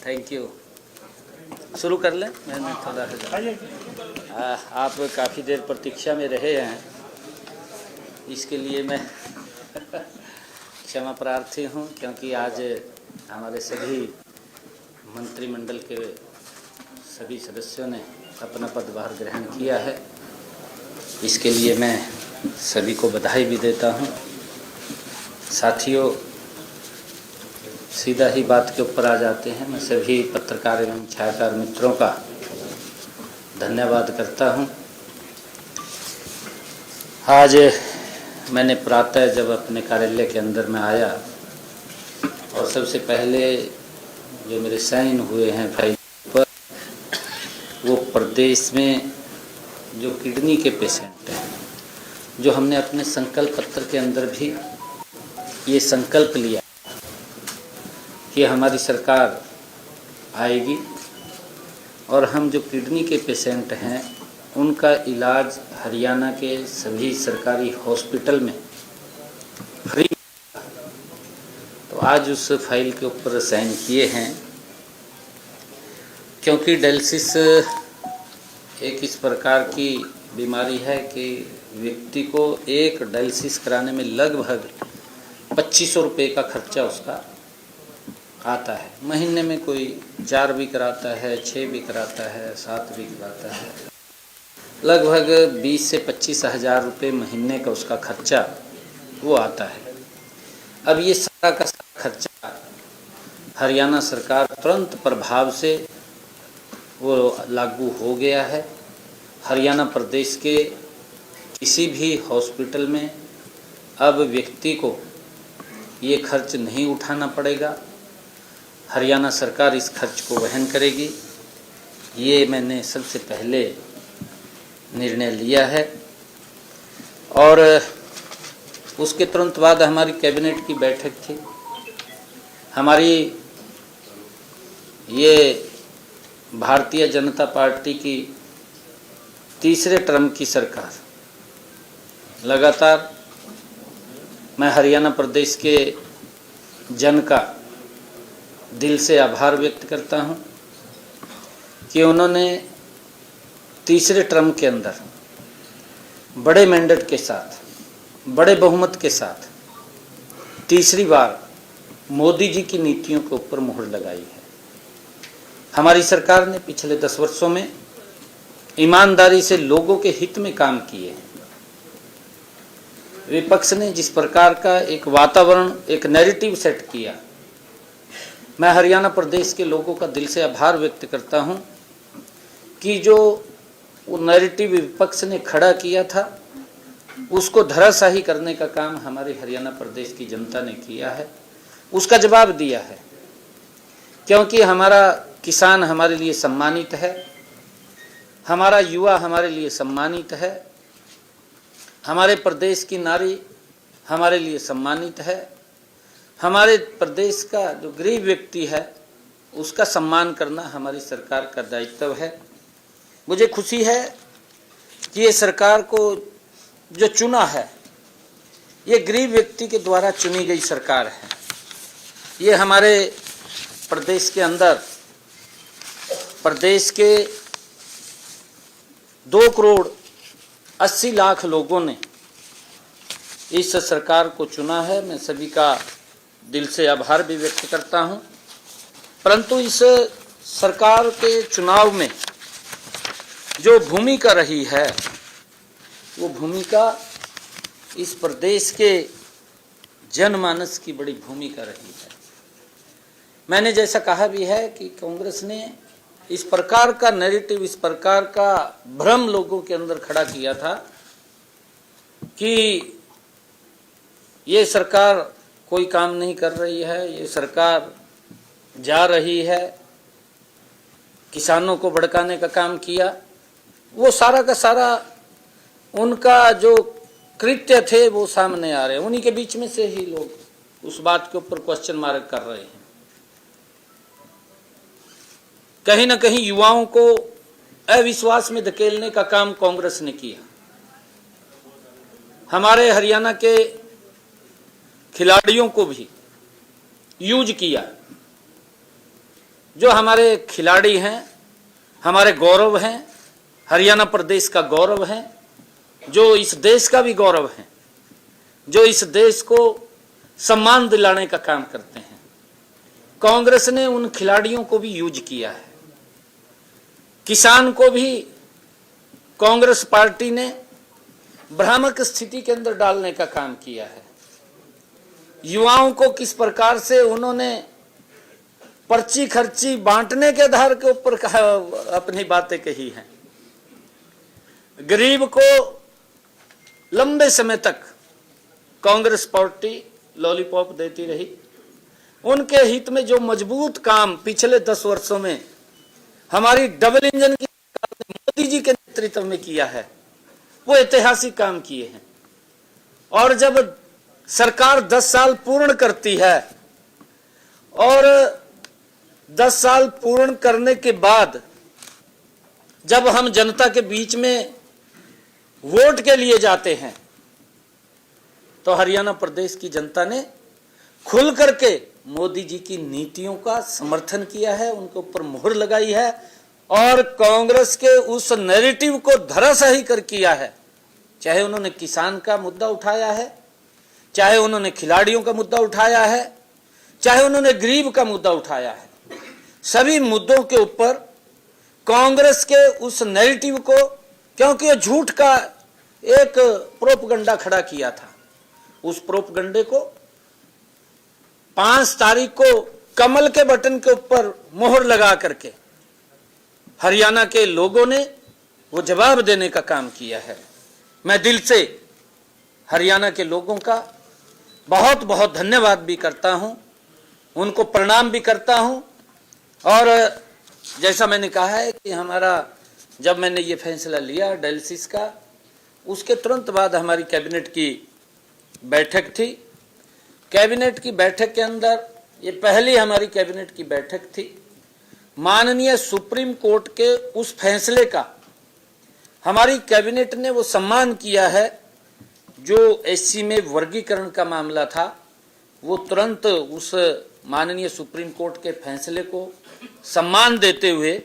Thank you. शुरू कर लें, मैंने थोड़ा आप काफ़ी देर प्रतीक्षा में रहे हैं, इसके लिए मैं क्षमा प्रार्थी हूं, क्योंकि आज हमारे सभी मंत्रिमंडल के सभी सदस्यों ने अपना पदभार ग्रहण किया है। इसके लिए मैं सभी को बधाई भी देता हूं। साथियों, सीधा ही बात के ऊपर आ जाते हैं। मैं सभी पत्रकार एवं छायाकार मित्रों का धन्यवाद करता हूं। आज मैंने प्रातः जब अपने कार्यालय के अंदर में आया और सबसे पहले जो मेरे साइन हुए हैं फाइल पर, वो प्रदेश में जो किडनी के पेशेंट हैं, जो हमने अपने संकल्प पत्र के अंदर भी ये संकल्प लिया कि हमारी सरकार आएगी और हम जो किडनी के पेशेंट हैं उनका इलाज हरियाणा के सभी सरकारी हॉस्पिटल में फ्री। तो आज उस फाइल के ऊपर साइन किए हैं, क्योंकि डायलिसिस एक इस प्रकार की बीमारी है कि व्यक्ति को एक डायलिसिस कराने में लगभग 2500 रुपये का खर्चा उसका आता है। महीने में कोई 4 भी कराता है, 6 भी कराता है, 7 भी कराता है, लगभग 20 से 25 हज़ार रुपये महीने का उसका खर्चा वो आता है। अब ये सारा का सारा खर्चा हरियाणा सरकार तुरंत प्रभाव से वो लागू हो गया है। हरियाणा प्रदेश के किसी भी हॉस्पिटल में अब व्यक्ति को ये खर्च नहीं उठाना पड़ेगा। हरियाणा सरकार इस खर्च को वहन करेगी। ये मैंने सबसे पहले निर्णय लिया है। और उसके तुरंत बाद हमारी कैबिनेट की बैठक थी। हमारी ये भारतीय जनता पार्टी की तीसरे टर्म की सरकार, लगातार मैं हरियाणा प्रदेश के जन का दिल से आभार व्यक्त करता हूं कि उन्होंने तीसरे टर्म के अंदर बड़े मैंडेट के साथ, बड़े बहुमत के साथ तीसरी बार मोदी जी की नीतियों के ऊपर मुहर लगाई है। हमारी सरकार ने पिछले 10 वर्षों में ईमानदारी से लोगों के हित में काम किए हैं। विपक्ष ने जिस प्रकार का एक वातावरण, एक नैरेटिव सेट किया, मैं हरियाणा प्रदेश के लोगों का दिल से आभार व्यक्त करता हूं कि जो वो नैरेटिव विपक्ष ने खड़ा किया था उसको धराशायी करने का काम हमारे हरियाणा प्रदेश की जनता ने किया है, उसका जवाब दिया है। क्योंकि हमारा किसान हमारे लिए सम्मानित है, हमारा युवा हमारे लिए सम्मानित है, हमारे प्रदेश की नारी हमारे लिए सम्मानित है, हमारे प्रदेश का जो गरीब व्यक्ति है उसका सम्मान करना हमारी सरकार का दायित्व है। मुझे खुशी है कि ये सरकार को जो चुना है, ये गरीब व्यक्ति के द्वारा चुनी गई सरकार है। ये हमारे प्रदेश के अंदर, प्रदेश के 2,80,00,000 लोगों ने इस सरकार को चुना है। मैं सभी का दिल से आभार भी व्यक्त करता हूं। परंतु इस सरकार के चुनाव में जो भूमिका रही है, वो भूमिका इस प्रदेश के जनमानस की बड़ी भूमिका रही है। मैंने जैसा कहा भी है कि कांग्रेस ने इस प्रकार का नैरेटिव, इस प्रकार का भ्रम लोगों के अंदर खड़ा किया था कि ये सरकार कोई काम नहीं कर रही है, ये सरकार जा रही है, किसानों को भड़काने का काम किया। वो सारा का सारा उनका जो कृत्य थे वो सामने आ रहे हैं। उन्हीं के बीच में से ही लोग उस बात के ऊपर क्वेश्चन मार्क कर रहे हैं। कहीं ना कहीं युवाओं को अविश्वास में धकेलने का काम कांग्रेस ने किया। हमारे हरियाणा के खिलाड़ियों को भी यूज किया। जो हमारे खिलाड़ी हैं, हमारे गौरव हैं, हरियाणा प्रदेश का गौरव है, जो इस देश का भी गौरव है, जो इस देश को सम्मान दिलाने का काम करते हैं। कांग्रेस ने उन खिलाड़ियों को भी यूज किया है। किसान को भी कांग्रेस पार्टी ने भ्रामक स्थिति के अंदर डालने का काम किया है। युवाओं को किस प्रकार से उन्होंने पर्ची खर्ची बांटने के आधार के ऊपर अपनी बातें कही हैं। गरीब को लंबे समय तक कांग्रेस पार्टी लॉलीपॉप देती रही। उनके हित में जो मजबूत काम पिछले 10 वर्षों में हमारी डबल इंजन की सरकार ने मोदी जी के नेतृत्व में किया है, वो ऐतिहासिक काम किए हैं। और जब सरकार 10 साल पूर्ण करती है और 10 साल पूर्ण करने के बाद जब हम जनता के बीच में वोट के लिए जाते हैं, तो हरियाणा प्रदेश की जनता ने खुल करके मोदी जी की नीतियों का समर्थन किया है, उनके ऊपर मोहर लगाई है और कांग्रेस के उस नैरेटिव को धराशायी कर किया है। चाहे उन्होंने किसान का मुद्दा उठाया है, चाहे उन्होंने खिलाड़ियों का मुद्दा उठाया है, चाहे उन्होंने गरीब का मुद्दा उठाया है, सभी मुद्दों के ऊपर कांग्रेस के उस नैरेटिव को, क्योंकि ये झूठ का एक प्रोपगंडा खड़ा किया था, उस प्रोपगंडे को 5 तारीख को कमल के बटन के ऊपर मोहर लगा करके हरियाणा के लोगों ने वो जवाब देने का काम किया है। मैं दिल से हरियाणा के लोगों का बहुत बहुत धन्यवाद भी करता हूं, उनको प्रणाम भी करता हूं। और जैसा मैंने कहा है कि जब मैंने ये फैसला लिया डायलिसिस का, उसके तुरंत बाद हमारी कैबिनेट की बैठक थी। कैबिनेट की बैठक के अंदर, ये पहली हमारी कैबिनेट की बैठक थी, माननीय सुप्रीम कोर्ट के उस फैसले का हमारी कैबिनेट ने वो सम्मान किया है। जो एससी में वर्गीकरण का मामला था, वो तुरंत उस माननीय सुप्रीम कोर्ट के फैसले को सम्मान देते हुए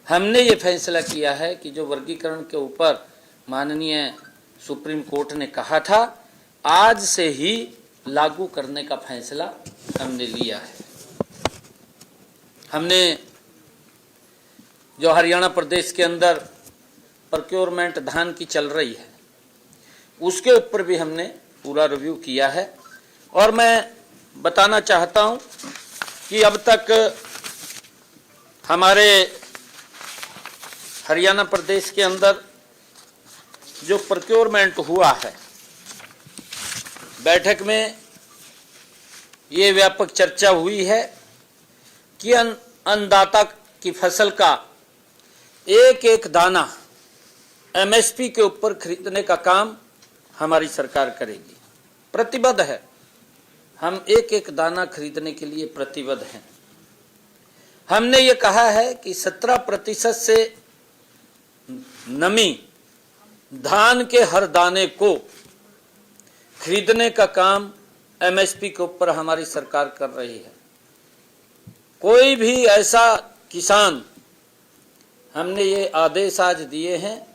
हमने ये फैसला किया है कि जो वर्गीकरण के ऊपर माननीय सुप्रीम कोर्ट ने कहा था, आज से ही लागू करने का फैसला हमने लिया है। हमने जो हरियाणा प्रदेश के अंदर प्रोक्योरमेंट धान की चल रही है, उसके ऊपर भी हमने पूरा रिव्यू किया है। और मैं बताना चाहता हूं कि अब तक हमारे हरियाणा प्रदेश के अंदर जो प्रोक्योरमेंट हुआ है, बैठक में ये व्यापक चर्चा हुई है कि अन्नदाता की फसल का एक एक दाना एमएसपी के ऊपर खरीदने का काम हमारी सरकार करेगी। प्रतिबद्ध है, हम एक एक दाना खरीदने के लिए प्रतिबद्ध हैं। हमने ये कहा है कि 17% से नमी धान के हर दाने को खरीदने का काम एमएसपी के ऊपर हमारी सरकार कर रही है। कोई भी ऐसा किसान, हमने ये आदेश आज दिए हैं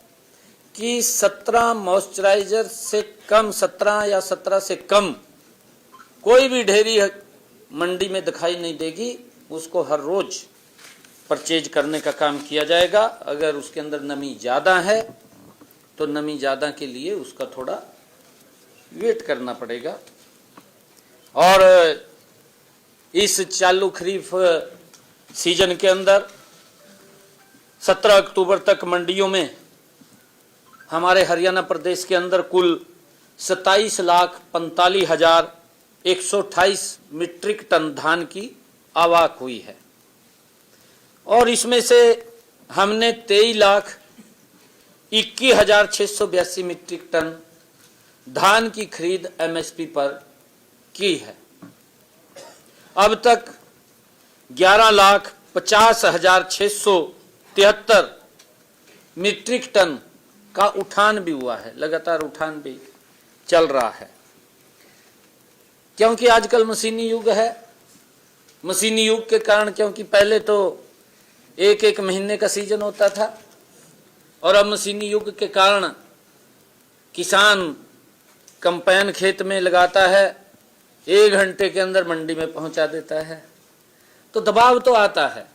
कि 17 मॉइस्चराइजर से कम, 17 या 17 से कम कोई भी ढेरी मंडी में दिखाई नहीं देगी, उसको हर रोज परचेज करने का काम किया जाएगा। अगर उसके अंदर नमी ज़्यादा है तो नमी ज़्यादा के लिए उसका थोड़ा वेट करना पड़ेगा। और इस चालू खरीफ सीजन के अंदर 17 अक्टूबर तक मंडियों में हमारे हरियाणा प्रदेश के अंदर कुल 27,45,128 मीट्रिक टन धान की आवक हुई है। और इसमें से हमने 23,21,682 मीट्रिक टन धान की खरीद एमएसपी पर की है। अब तक 11,50,673 मीट्रिक टन का उठान भी हुआ है, लगातार उठान भी चल रहा है, क्योंकि आजकल मशीनी युग है। मशीनी युग के कारण, क्योंकि पहले तो एक एक महीने का सीजन होता था और अब मशीनी युग के कारण किसान कंपाइन खेत में लगाता है, 1 घंटे के अंदर मंडी में पहुंचा देता है। तो दबाव तो आता है,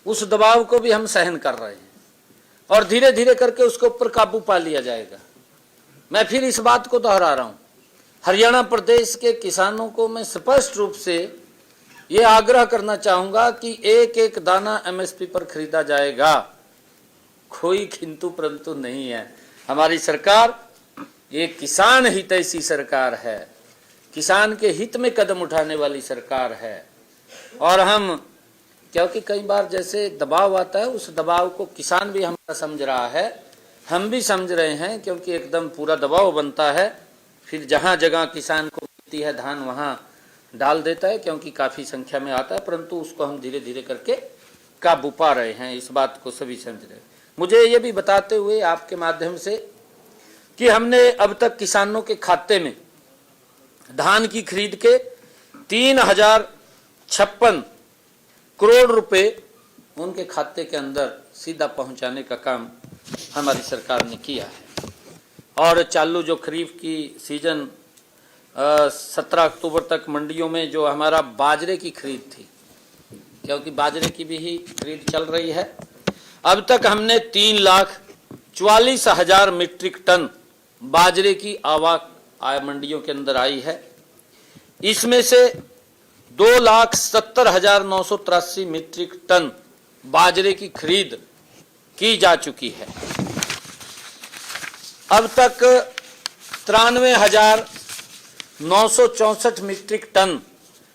उस दबाव को भी हम सहन कर रहे हैं और धीरे धीरे करके उसके ऊपर काबू पा लिया जाएगा। मैं फिर इस बात को दोहरा रहा हूं, हरियाणा प्रदेश के किसानों को मैं स्पष्ट रूप से ये आग्रह करना चाहूंगा कि एक एक दाना एमएसपी पर खरीदा जाएगा, कोई किंतु परंतु नहीं है। हमारी सरकार ये किसान हितैषी सरकार है, किसान के हित में कदम उठाने वाली सरकार है। और हम, क्योंकि कई बार जैसे दबाव आता है, उस दबाव को किसान भी हमारा समझ रहा है, हम भी समझ रहे हैं, क्योंकि एकदम पूरा दबाव बनता है। फिर जहां जगह किसान को मिलती है धान वहां डाल देता है, क्योंकि काफी संख्या में आता है, परंतु उसको हम धीरे धीरे करके काबू पा रहे हैं। इस बात को सभी समझ रहे हैं। मुझे ये भी बताते हुए आपके माध्यम से कि हमने अब तक किसानों के खाते में धान की खरीद के 3056 करोड़ रुपए उनके खाते के अंदर सीधा पहुंचाने का काम हमारी सरकार ने किया है। और चालू जो खरीफ की सीजन 17 अक्टूबर तक मंडियों में जो हमारा बाजरे की खरीद थी, क्योंकि बाजरे की भी ही खरीद चल रही है, अब तक हमने 3,44,000 मीट्रिक टन बाजरे की आवक मंडियों के अंदर आई है। इसमें से 2,70,983 मीट्रिक टन बाजरे की खरीद की जा चुकी है। अब तक 93,964 मीट्रिक टन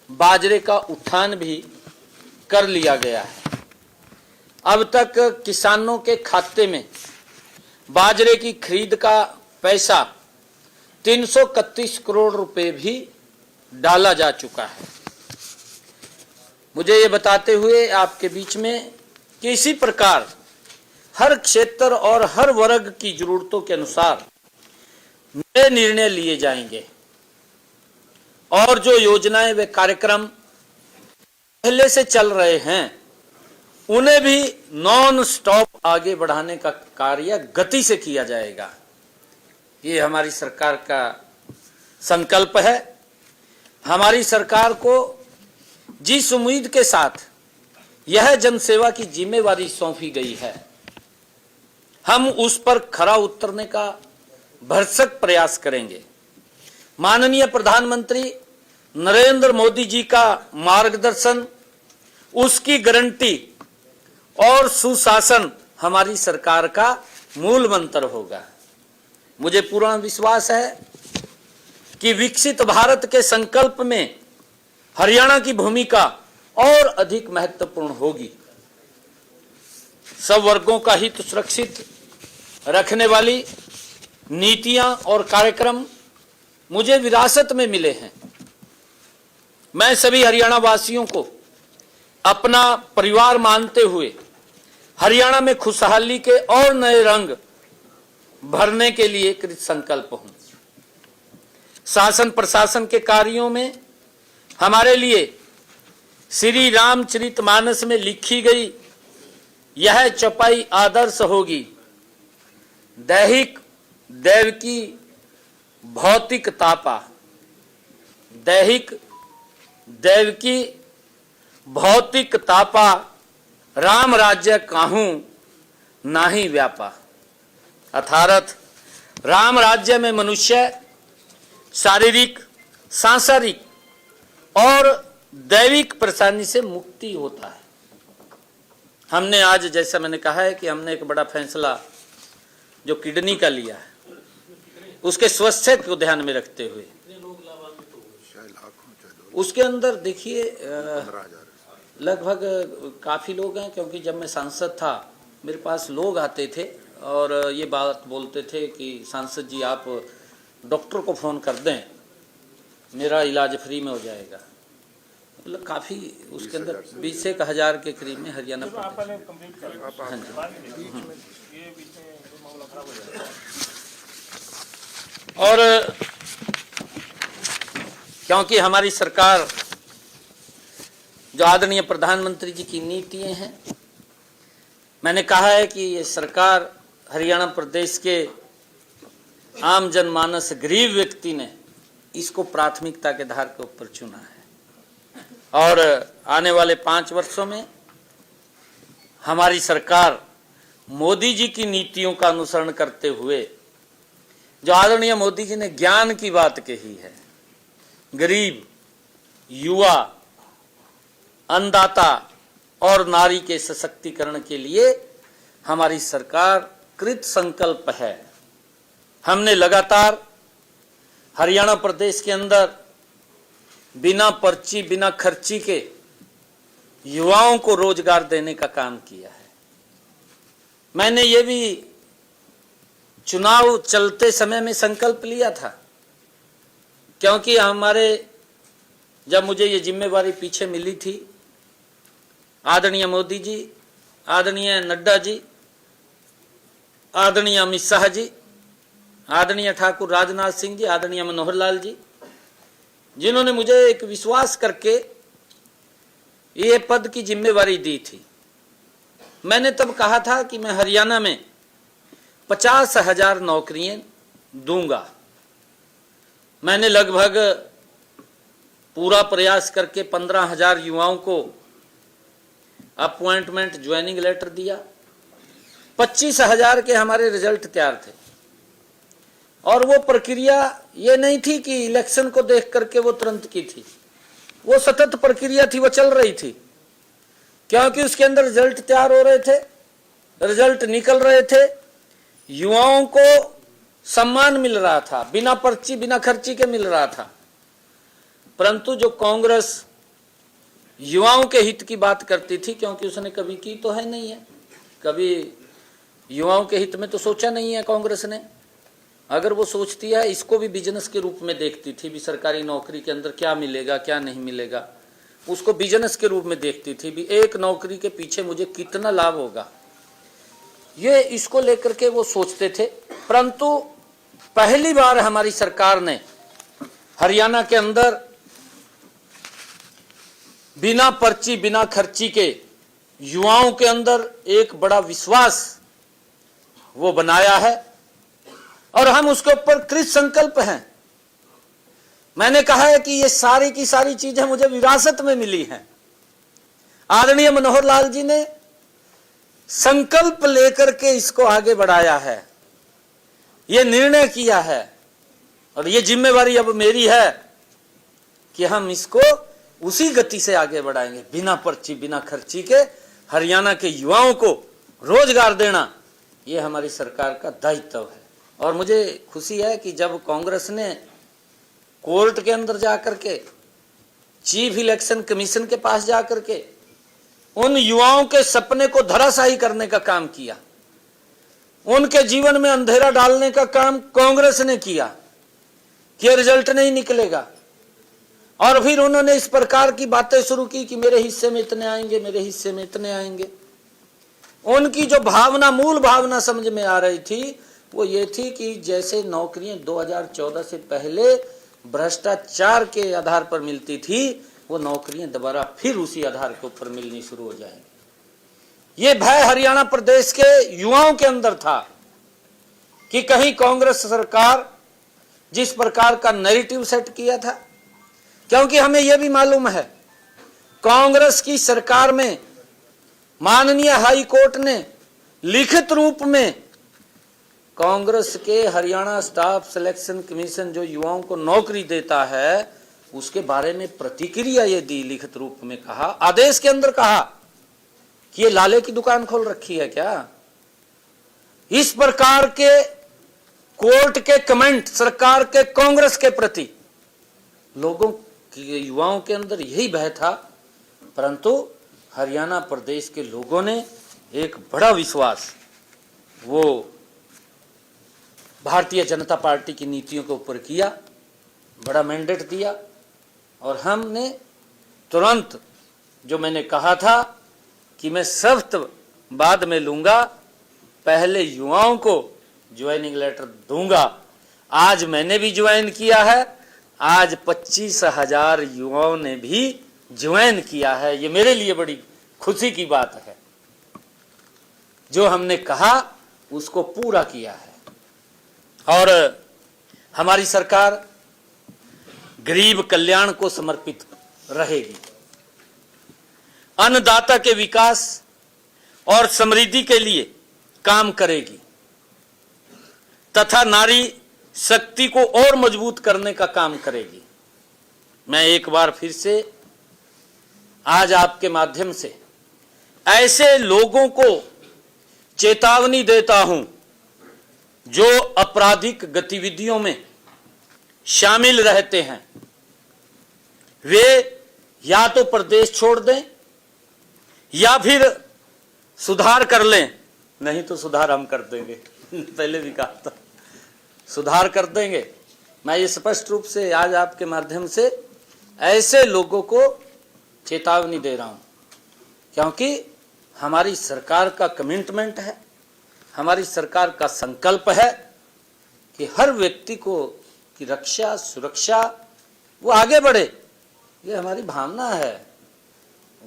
बाजरे का उठान भी कर लिया गया है। अब तक किसानों के खाते में बाजरे की खरीद का पैसा 331 करोड़ रुपए भी डाला जा चुका है। मुझे ये बताते हुए आपके बीच में कि इसी प्रकार हर क्षेत्र और हर वर्ग की जरूरतों के अनुसार नए निर्णय लिए जाएंगे और जो योजनाएं व कार्यक्रम पहले से चल रहे हैं उन्हें भी नॉन स्टॉप आगे बढ़ाने का कार्य गति से किया जाएगा। ये हमारी सरकार का संकल्प है। हमारी सरकार को जिस उम्मीद के साथ यह जनसेवा की जिम्मेवारी सौंपी गई है, हम उस पर खरा उतरने का भरसक प्रयास करेंगे। माननीय प्रधानमंत्री नरेंद्र मोदी जी का मार्गदर्शन, उसकी गारंटी और सुशासन हमारी सरकार का मूल मंत्र होगा। मुझे पूर्ण विश्वास है कि विकसित भारत के संकल्प में हरियाणा की भूमिका और अधिक महत्वपूर्ण होगी। सब वर्गों का हित सुरक्षित रखने वाली नीतियां और कार्यक्रम मुझे विरासत में मिले हैं। मैं सभी हरियाणा वासियों को अपना परिवार मानते हुए हरियाणा में खुशहाली के और नए रंग भरने के लिए कृत संकल्प हूं। शासन प्रशासन के कार्यों में हमारे लिए श्री रामचरितमानस में लिखी गई यह चौपाई आदर्श होगी। दैहिक दैवकी भौतिक तापा, दैहिक दैवकी भौतिक तापा, राम राज्य काहूं नाही व्यापा। अर्थात राम राज्य में मनुष्य शारीरिक, सांसारिक और दैविक परेशानी से मुक्ति होता है। हमने आज, जैसा मैंने कहा है कि हमने एक बड़ा फैसला जो किडनी का लिया है, उसके स्वास्थ्य को ध्यान में रखते हुए उसके अंदर देखिए लगभग काफ़ी लोग हैं, क्योंकि जब मैं सांसद था मेरे पास लोग आते थे और ये बात बोलते थे कि सांसद जी आप डॉक्टर को फ़ोन कर दें, मेरा इलाज फ्री में हो जाएगा। मतलब काफ़ी उसके अंदर 20,000 के करीब में हरियाणा प्रदेश। हाँ जी। और क्योंकि हमारी सरकार, जो आदरणीय प्रधानमंत्री जी की नीतियां हैं, मैंने कहा है कि ये सरकार हरियाणा प्रदेश के आम जनमानस गरीब व्यक्ति ने इसको प्राथमिकता के आधार के ऊपर चुना है। और आने वाले 5 वर्षों में हमारी सरकार मोदी जी की नीतियों का अनुसरण करते हुए, जो आदरणीय मोदी जी ने ज्ञान की बात कही है, गरीब, युवा, अन्नदाता और नारी के सशक्तिकरण के लिए हमारी सरकार कृत संकल्प है। हमने लगातार हरियाणा प्रदेश के अंदर बिना पर्ची, बिना खर्ची के युवाओं को रोजगार देने का काम किया है। मैंने ये भी चुनाव चलते समय में संकल्प लिया था, क्योंकि जब मुझे ये जिम्मेवारी पीछे मिली थी, आदरणीय मोदी जी, आदरणीय नड्डा जी, आदरणीय अमित शाह जी, आदरणीय ठाकुर राजनाथ सिंह जी, आदरणीय मनोहर लाल जी, जिन्होंने मुझे एक विश्वास करके ये पद की जिम्मेवारी दी थी, मैंने तब कहा था कि मैं हरियाणा में 50,000 नौकरियां दूंगा। मैंने लगभग पूरा प्रयास करके 15,000 युवाओं को अपॉइंटमेंट, ज्वाइनिंग लेटर दिया। 25,000 के हमारे रिजल्ट तैयार थे। और वो प्रक्रिया ये नहीं थी कि इलेक्शन को देख करके वो तुरंत की थी, वो सतत प्रक्रिया थी, वो चल रही थी, क्योंकि उसके अंदर रिजल्ट तैयार हो रहे थे, रिजल्ट निकल रहे थे, युवाओं को सम्मान मिल रहा था, बिना पर्ची, बिना खर्ची के मिल रहा था। परंतु जो कांग्रेस युवाओं के हित की बात करती थी, क्योंकि उसने कभी की तो है नहीं है, कभी युवाओं के हित में तो सोचा नहीं है कांग्रेस ने। अगर वो सोचती है, इसको भी बिजनेस के रूप में देखती थी, भी सरकारी नौकरी के अंदर क्या मिलेगा क्या नहीं मिलेगा, उसको बिजनेस के रूप में देखती थी, भी एक नौकरी के पीछे मुझे कितना लाभ होगा, ये इसको लेकर के वो सोचते थे। परंतु पहली बार हमारी सरकार ने हरियाणा के अंदर बिना पर्ची, बिना खर्ची के युवाओं के अंदर एक बड़ा विश्वास वो बनाया है, और हम उसके ऊपर कृत संकल्प हैं। मैंने कहा है कि ये सारी की सारी चीजें मुझे विरासत में मिली हैं। आदरणीय मनोहर लाल जी ने संकल्प लेकर के इसको आगे बढ़ाया है, ये निर्णय किया है, और ये जिम्मेवारी अब मेरी है कि हम इसको उसी गति से आगे बढ़ाएंगे। बिना पर्ची, बिना खर्ची के हरियाणा के युवाओं को रोजगार देना, ये हमारी सरकार का दायित्व है। और मुझे खुशी है कि जब कांग्रेस ने कोर्ट के अंदर जाकर के, चीफ इलेक्शन कमीशन के पास जाकर के उन युवाओं के सपने को धराशायी करने का काम किया, उनके जीवन में अंधेरा डालने का काम कांग्रेस ने किया कि रिजल्ट नहीं निकलेगा, और फिर उन्होंने इस प्रकार की बातें शुरू की कि मेरे हिस्से में इतने आएंगे, मेरे हिस्से में इतने आएंगे। उनकी जो भावना, मूल भावना समझ में आ रही थी, वो ये थी कि जैसे नौकरियां 2014 से पहले भ्रष्टाचार के आधार पर मिलती थी, वो नौकरियां दोबारा फिर उसी आधार के ऊपर मिलनी शुरू हो जाएंगी। ये भय हरियाणा प्रदेश के युवाओं के अंदर था कि कहीं कांग्रेस सरकार जिस प्रकार का नैरेटिव सेट किया था, क्योंकि हमें यह भी मालूम है कांग्रेस की सरकार में माननीय हाई कोर्ट ने लिखित रूप में कांग्रेस के हरियाणा स्टाफ सिलेक्शन कमीशन जो युवाओं को नौकरी देता है, उसके बारे में प्रतिक्रिया ये दी, लिखित रूप में कहा, आदेश के अंदर कहा कि ये लाले की दुकान खोल रखी है क्या। इस प्रकार के कोर्ट के कमेंट सरकार के कांग्रेस के प्रति लोगों के, युवाओं के अंदर यही भय था। परंतु हरियाणा प्रदेश के लोगों ने एक बड़ा विश्वास वो भारतीय जनता पार्टी की नीतियों के ऊपर किया, बड़ा मैंडेट दिया, और हमने तुरंत, जो मैंने कहा था कि मैं शर्त बाद में लूंगा, पहले युवाओं को ज्वाइनिंग लेटर दूंगा, आज मैंने भी ज्वाइन किया है, आज 25,000 युवाओं ने भी ज्वाइन किया है। ये मेरे लिए बड़ी खुशी की बात है। जो हमने कहा उसको पूरा किया है और हमारी सरकार गरीब कल्याण को समर्पित रहेगी। अन्नदाता के विकास और समृद्धि के लिए काम करेगी तथा नारी शक्ति को और मजबूत करने का काम करेगी। मैं एक बार फिर से आज आपके माध्यम से ऐसे लोगों को चेतावनी देता हूं जो आपराधिक गतिविधियों में शामिल रहते हैं। वे या तो प्रदेश छोड़ दें या फिर सुधार कर लें, नहीं तो सुधार हम कर देंगे। पहले भी कहा था सुधार कर देंगे। मैं ये स्पष्ट रूप से आज आपके माध्यम से ऐसे लोगों को चेतावनी दे रहा हूं, क्योंकि हमारी सरकार का कमिटमेंट है, हमारी सरकार का संकल्प है कि हर व्यक्ति को की रक्षा सुरक्षा वो आगे बढ़े। ये हमारी भावना है।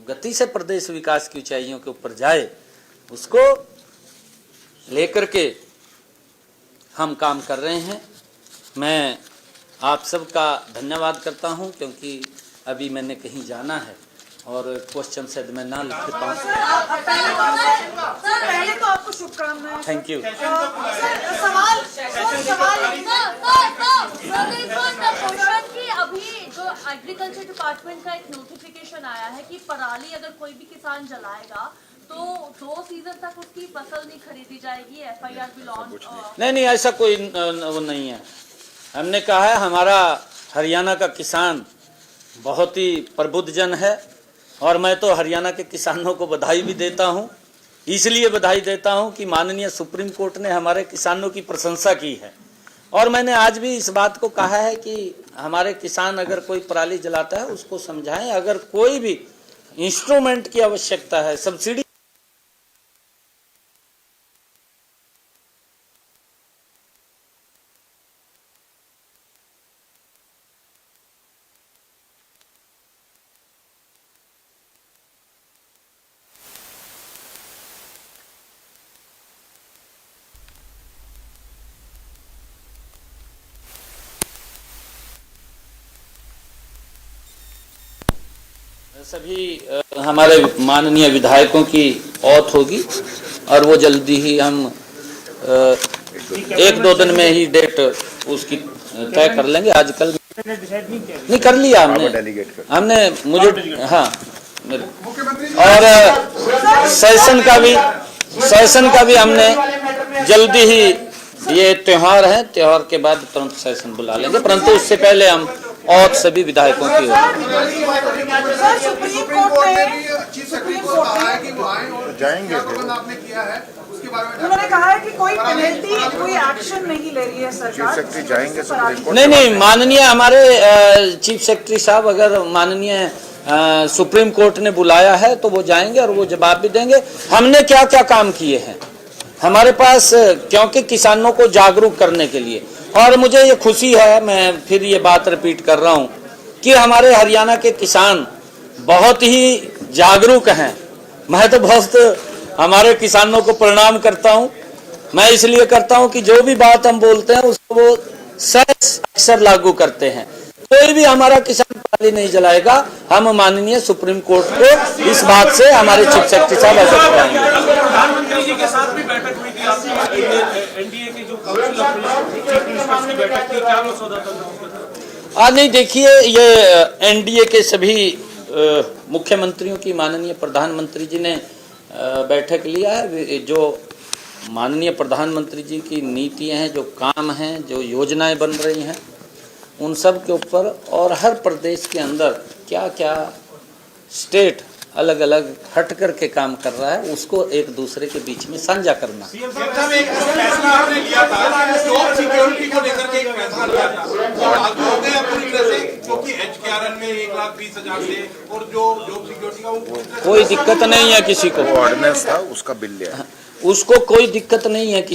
गति से प्रदेश विकास की ऊंचाइयों के ऊपर जाए, उसको लेकर के हम काम कर रहे हैं। मैं आप सबका धन्यवाद करता हूं, क्योंकि अभी मैंने कहीं जाना है और क्वेश्चन शायद मैं ना लिख पाऊँ। पहले तो आपको शुभकामनाएं। Thank you. सवाल कि अभी जो एग्रीकल्चर डिपार्टमेंट का एक नोटिफिकेशन आया है कि पराली अगर कोई भी किसान जलाएगा तो 2 सीजन तक उसकी फसल नहीं खरीदी जाएगी। FIR भी लॉन्च नहीं, ऐसा कोई वो नहीं है। हमने कहा है हमारा हरियाणा का किसान बहुत ही प्रबुद्ध जन है और मैं तो हरियाणा के किसानों को बधाई भी देता हूं। इसलिए बधाई देता हूं कि माननीय सुप्रीम कोर्ट ने हमारे किसानों की प्रशंसा की है और मैंने आज भी इस बात को कहा है कि हमारे किसान अगर कोई पराली जलाता है उसको समझाएं। अगर कोई भी इंस्ट्रूमेंट की आवश्यकता है, सब्सिडी सभी हमारे माननीय विधायकों की औथ होगी और वो जल्दी ही हम 1-2 दिन में ही डेट उसकी तय कर लेंगे। आजकल नहीं कर लिया हमने मुझे हाँ और सेशन का भी हमने जल्दी ही, ये त्योहार है, त्योहार के बाद तुरंत सेशन बुला लेंगे, परंतु उससे पहले हम और सभी विधायकों की जाएंगे। उन्होंने कहा है कि कोई पेनल्टी कोई एक्शन नहीं ले रही है सरकार। चीफ सेक्रेटरी जाएंगे सुप्रीम कोर्ट? नहीं, माननीय हमारे चीफ सेक्रेटरी साहब अगर माननीय सुप्रीम कोर्ट ने बुलाया है तो वो जाएंगे और वो जवाब भी देंगे। हमने क्या क्या काम किए हैं हमारे पास, क्योंकि किसानों को जागरूक करने के लिए। और मुझे ये खुशी है, मैं फिर ये बात रिपीट कर रहा हूँ कि हमारे हरियाणा के किसान बहुत ही जागरूक हैं। मैं तो बहुत हमारे किसानों को प्रणाम करता हूँ। मैं इसलिए करता हूँ कि जो भी बात हम बोलते हैं उसको वो अक्सर लागू करते हैं। कोई भी हमारा किसान पराली नहीं जलाएगा। हम माननीय सुप्रीम कोर्ट को इस बात से हमारे चीफ सेक्रेटरी साहब अवगत कराएंगे। प्रधानमंत्री जी के साथ भी बैठक हुई थी आपकी, एनडीए की जो काउंसिल ऑफ चीफ मिनिस्टर्स की बैठक थी, क्या मसौदा था? नहीं, देखिए ये एनडीए के सभी मुख्यमंत्रियों की माननीय प्रधानमंत्री जी ने बैठक लिया है। जो माननीय प्रधानमंत्री जी की नीतियां हैं, जो काम हैं, जो योजनाएं बन रही हैं, उन सब के ऊपर और हर प्रदेश के अंदर क्या क्या स्टेट अलग अलग हट कर के काम कर रहा है, उसको एक दूसरे के बीच में साझा करना। एक फैसला आपने लिया था, जॉब सिक्योरिटी को लेकर के एक फैसला लिया था, वो लागू हो गया पूरी तरह से, क्योंकि HKRN में 1,20,000 से और जो जॉब सिक्योरिटी का कोई दिक्कत नहीं है किसी को। ऑर्डिनेंस था, उसका बिल लिया, उसको कोई दिक्कत नहीं है किसी